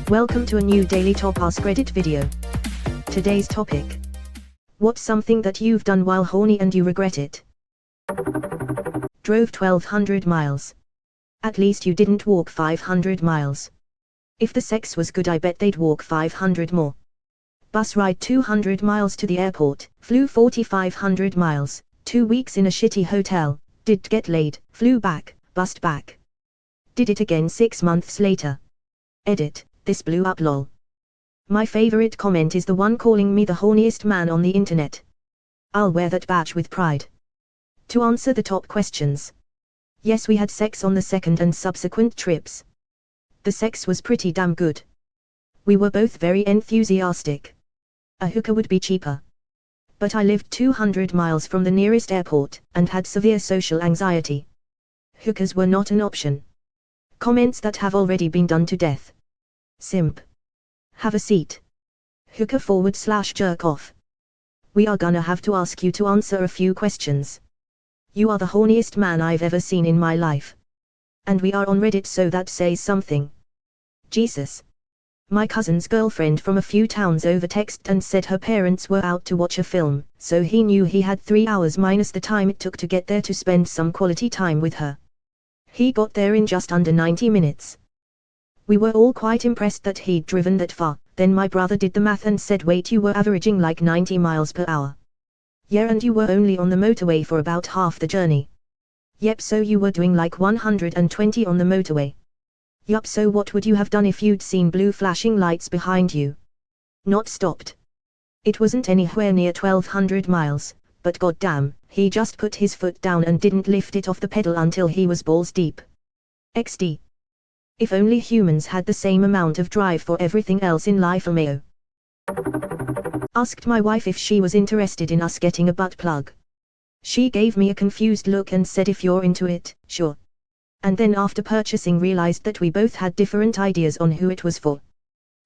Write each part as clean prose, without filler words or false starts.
Welcome to a new daily top Askreddit video. Today's topic. What's something that you've done while horny and you regret it? Drove 1200 miles. At least you didn't walk 500 miles. If the sex was good, I bet they'd walk 500 more. Bus ride 200 miles to the airport, flew 4500 miles, 2 weeks in a shitty hotel, did get laid, flew back, bussed back. Did it again 6 months later. Edit, this blew up lol. My favorite comment is the one calling me the horniest man on the internet. I'll wear that badge with pride. To answer the top questions. Yes, we had sex on the second and subsequent trips. The sex was pretty damn good. We were both very enthusiastic. A hooker would be cheaper. But I lived 200 miles from the nearest airport, and had severe social anxiety. Hookers were not an option. Comments that have already been done to death. Simp. Have a seat. Hooker / jerk off. We are gonna have to ask you to answer a few questions. You are the horniest man I've ever seen in my life. And we are on Reddit, so that says something. Jesus. My cousin's girlfriend from a few towns over texted and said her parents were out to watch a film, so he knew he had 3 hours minus the time it took to get there to spend some quality time with her. He got there in just under 90 minutes. We were all quite impressed that he'd driven that far. Then my brother did the math and said, wait, you were averaging like 90 miles per hour. Yeah, and you were only on the motorway for about half the journey. Yep, so you were doing like 120 on the motorway. Yup, so what would you have done if you'd seen blue flashing lights behind you? Not stopped. It wasn't anywhere near 1200 miles, but goddamn, he just put his foot down and didn't lift it off the pedal until he was balls deep. XD. If only humans had the same amount of drive for everything else in life. Mayo. Asked my wife if she was interested in us getting a butt plug. She gave me a confused look and said, if you're into it, sure. And then after purchasing realized that we both had different ideas on who it was for.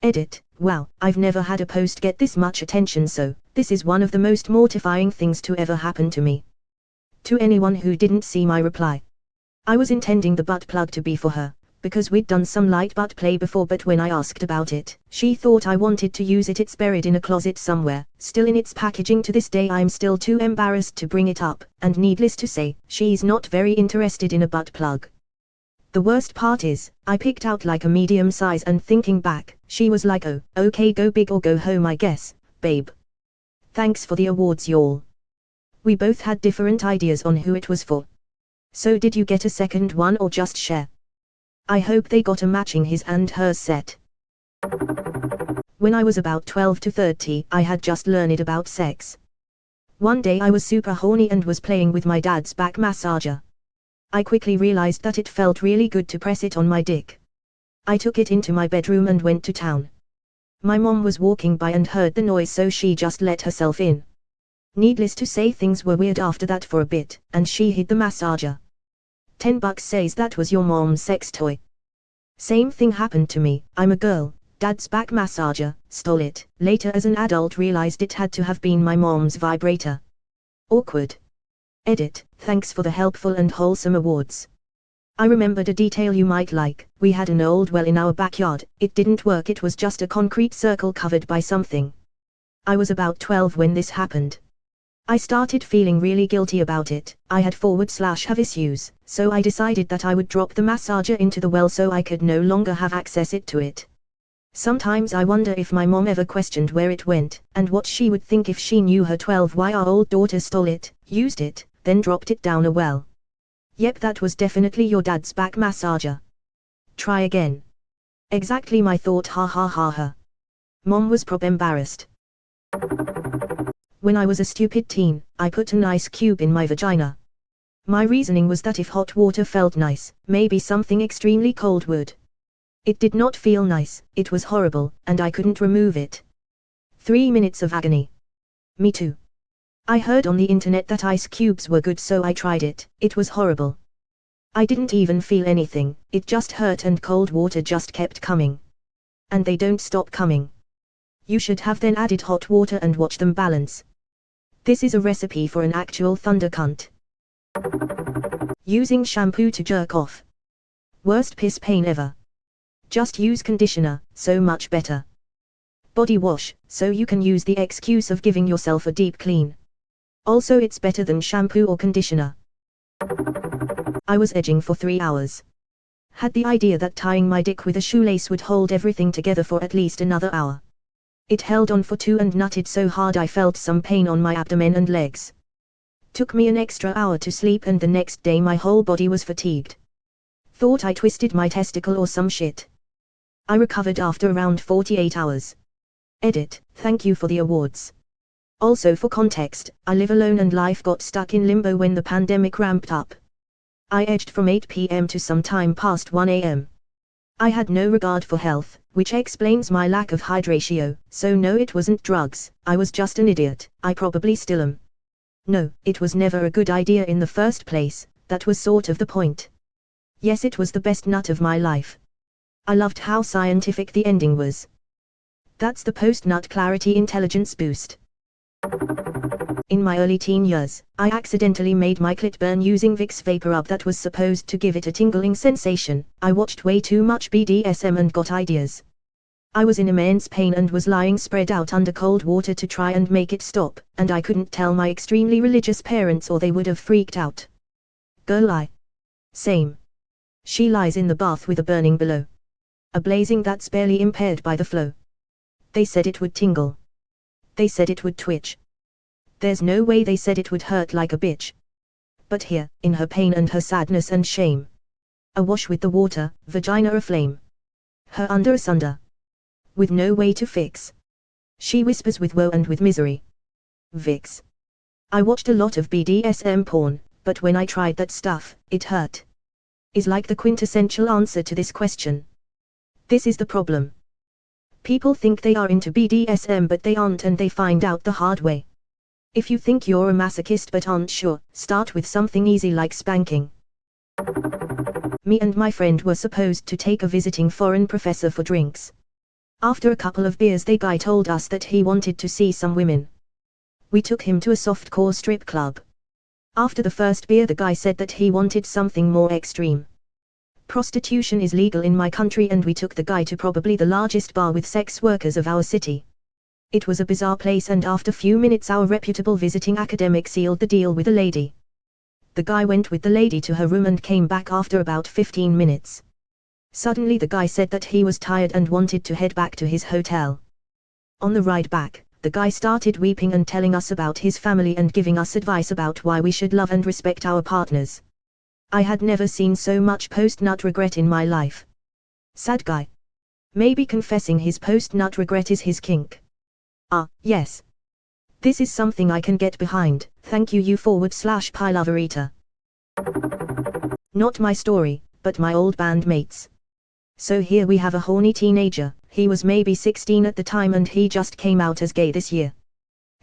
Edit, wow, I've never had a post get this much attention, so this is one of the most mortifying things to ever happen to me. To anyone who didn't see my reply. I was intending the butt plug to be for her, because we'd done some light butt play before, but when I asked about it, she thought I wanted to use it. It's buried in a closet somewhere, still in its packaging to this day. I'm still too embarrassed to bring it up, and needless to say, she's not very interested in a butt plug. The worst part is, I picked out like a medium size, and thinking back, she was like, oh, okay, go big or go home I guess, babe. Thanks for the awards y'all. We both had different ideas on who it was for. So did you get a second one or just share? I hope they got a matching his and hers set. When I was about 12 to 30, I had just learned about sex. One day I was super horny and was playing with my dad's back massager. I quickly realized that it felt really good to press it on my dick. I took it into my bedroom and went to town. My mom was walking by and heard the noise, so she just let herself in. Needless to say, things were weird after that for a bit, and she hid the massager. $10 says that was your mom's sex toy. Same thing happened to me. I'm a girl, dad's back massager, stole it. Later as an adult realized it had to have been my mom's vibrator. Awkward. Edit, thanks for the helpful and wholesome awards. I remembered a detail you might like. We had an old well in our backyard. It didn't work, it was just a concrete circle covered by something. I was about 12 when this happened. I started feeling really guilty about it. I had / have issues, so I decided that I would drop the massager into the well so I could no longer have access to it. Sometimes I wonder if my mom ever questioned where it went, and what she would think if she knew her 12-year-old daughter stole it, used it, then dropped it down a well. Yep, that was definitely your dad's back massager. Try again. Exactly my thought, ha ha ha ha. Mom was embarrassed. When I was a stupid teen, I put an ice cube in my vagina. My reasoning was that if hot water felt nice, maybe something extremely cold would. It did not feel nice, it was horrible, and I couldn't remove it. 3 minutes of agony. Me too. I heard on the internet that ice cubes were good, so I tried it. It was horrible. I didn't even feel anything, it just hurt and cold water just kept coming. And they don't stop coming. You should have then added hot water and watch them balance. This is a recipe for an actual thunder cunt. Using shampoo to jerk off. Worst piss pain ever. Just use conditioner, so much better. Body wash, so you can use the excuse of giving yourself a deep clean. Also it's better than shampoo or conditioner. I was edging for 3 hours. Had the idea that tying my dick with a shoelace would hold everything together for at least another hour. It held on for 2 and nutted so hard I felt some pain on my abdomen and legs. Took me an extra hour to sleep and the next day my whole body was fatigued. Thought I twisted my testicle or some shit. I recovered after around 48 hours. Edit, thank you for the awards. Also for context, I live alone and life got stuck in limbo when the pandemic ramped up. I edged from 8 p.m. to some time past 1 a.m. I had no regard for health, which explains my lack of hydration, so no, it wasn't drugs, I was just an idiot, I probably still am. No, it was never a good idea in the first place, that was sort of the point. Yes, it was the best nut of my life. I loved how scientific the ending was. That's the post-nut clarity intelligence boost. In my early teen years, I accidentally made my clit burn using Vicks VapoRub that was supposed to give it a tingling sensation. I watched way too much BDSM and got ideas. I was in immense pain and was lying spread out under cold water to try and make it stop, and I couldn't tell my extremely religious parents or they would have freaked out. Girl, same. She lies in the bath with a burning below. A blazing that's barely impaired by the flow. They said it would tingle. They said it would twitch. There's no way they said it would hurt like a bitch. But here, in her pain and her sadness and shame. Awash with the water, vagina aflame. Her under asunder. With no way to fix. She whispers with woe and with misery. Vicks. I watched a lot of BDSM porn, but when I tried that stuff, it hurt. Is like the quintessential answer to this question. This is the problem. People think they are into BDSM but they aren't and they find out the hard way. If you think you're a masochist but aren't sure, start with something easy like spanking. Me and my friend were supposed to take a visiting foreign professor for drinks. After a couple of beers the guy told us that he wanted to see some women. We took him to a softcore strip club. After the first beer the guy said that he wanted something more extreme. Prostitution is legal in my country and we took the guy to probably the largest bar with sex workers of our city. It was a bizarre place and after few minutes our reputable visiting academic sealed the deal with a lady. The guy went with the lady to her room and came back after about 15 minutes. Suddenly the guy said that he was tired and wanted to head back to his hotel. On the ride back, the guy started weeping and telling us about his family and giving us advice about why we should love and respect our partners. I had never seen so much post-nut regret in my life. Sad guy. Maybe confessing his post-nut regret is his kink. Ah, yes. This is something I can get behind, thank you /Piloverita. Not my story, but my old bandmates. So here we have a horny teenager, he was maybe 16 at the time and he just came out as gay this year.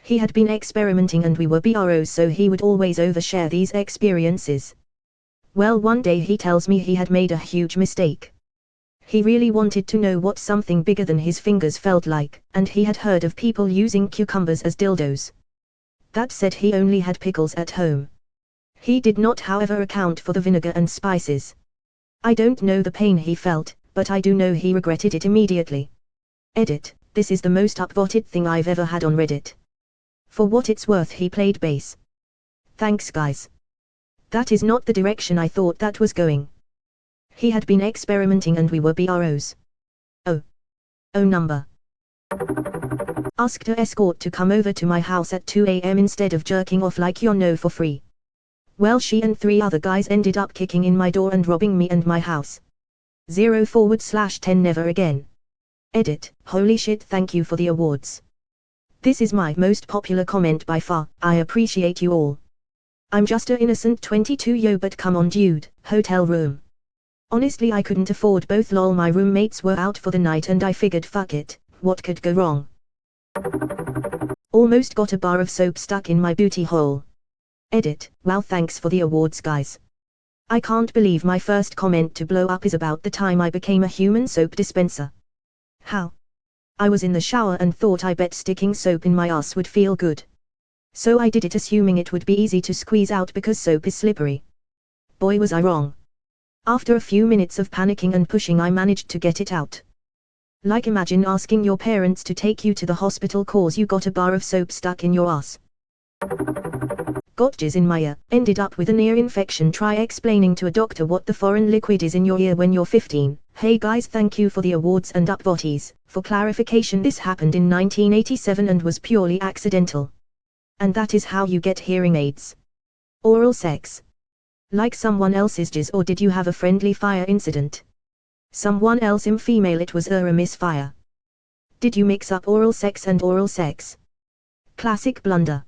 He had been experimenting and we were BROs so he would always overshare these experiences. Well, one day he tells me he had made a huge mistake. He really wanted to know what something bigger than his fingers felt like, and he had heard of people using cucumbers as dildos. That said, he only had pickles at home. He did not, however, account for the vinegar and spices. I don't know the pain he felt, but I do know he regretted it immediately. Edit, this is the most upvoted thing I've ever had on Reddit. For what it's worth, he played bass. Thanks guys. That is not the direction I thought that was going. He had been experimenting and we were BROs. Oh number. Asked her escort to come over to my house at 2 a.m. instead of jerking off like you know for free. Well, she and 3 other guys ended up kicking in my door and robbing me and my house. 0/10 never again. Edit, holy shit, thank you for the awards. This is my most popular comment by far, I appreciate you all. I'm just a innocent 22 yo, but come on dude, hotel room. Honestly I couldn't afford both lol, my roommates were out for the night and I figured fuck it, what could go wrong. Almost got a bar of soap stuck in my booty hole. Edit, wow, thanks for the awards guys. I can't believe my first comment to blow up is about the time I became a human soap dispenser. How? I was in the shower and thought I bet sticking soap in my ass would feel good. So I did it assuming it would be easy to squeeze out because soap is slippery. Boy was I wrong. After a few minutes of panicking and pushing, I managed to get it out. Like, imagine asking your parents to take you to the hospital cause you got a bar of soap stuck in your ass. Got jizz in my ear, ended up with an ear infection. Try explaining to a doctor what the foreign liquid is in your ear when you're 15. Hey guys, thank you for the awards and upvotes. For clarification, this happened in 1987 and was purely accidental. And that is how you get hearing aids. Oral sex. Like someone else's jizz, or did you have a friendly fire incident? Someone else female, it was a misfire. Did you mix up oral sex and oral sex? Classic blunder.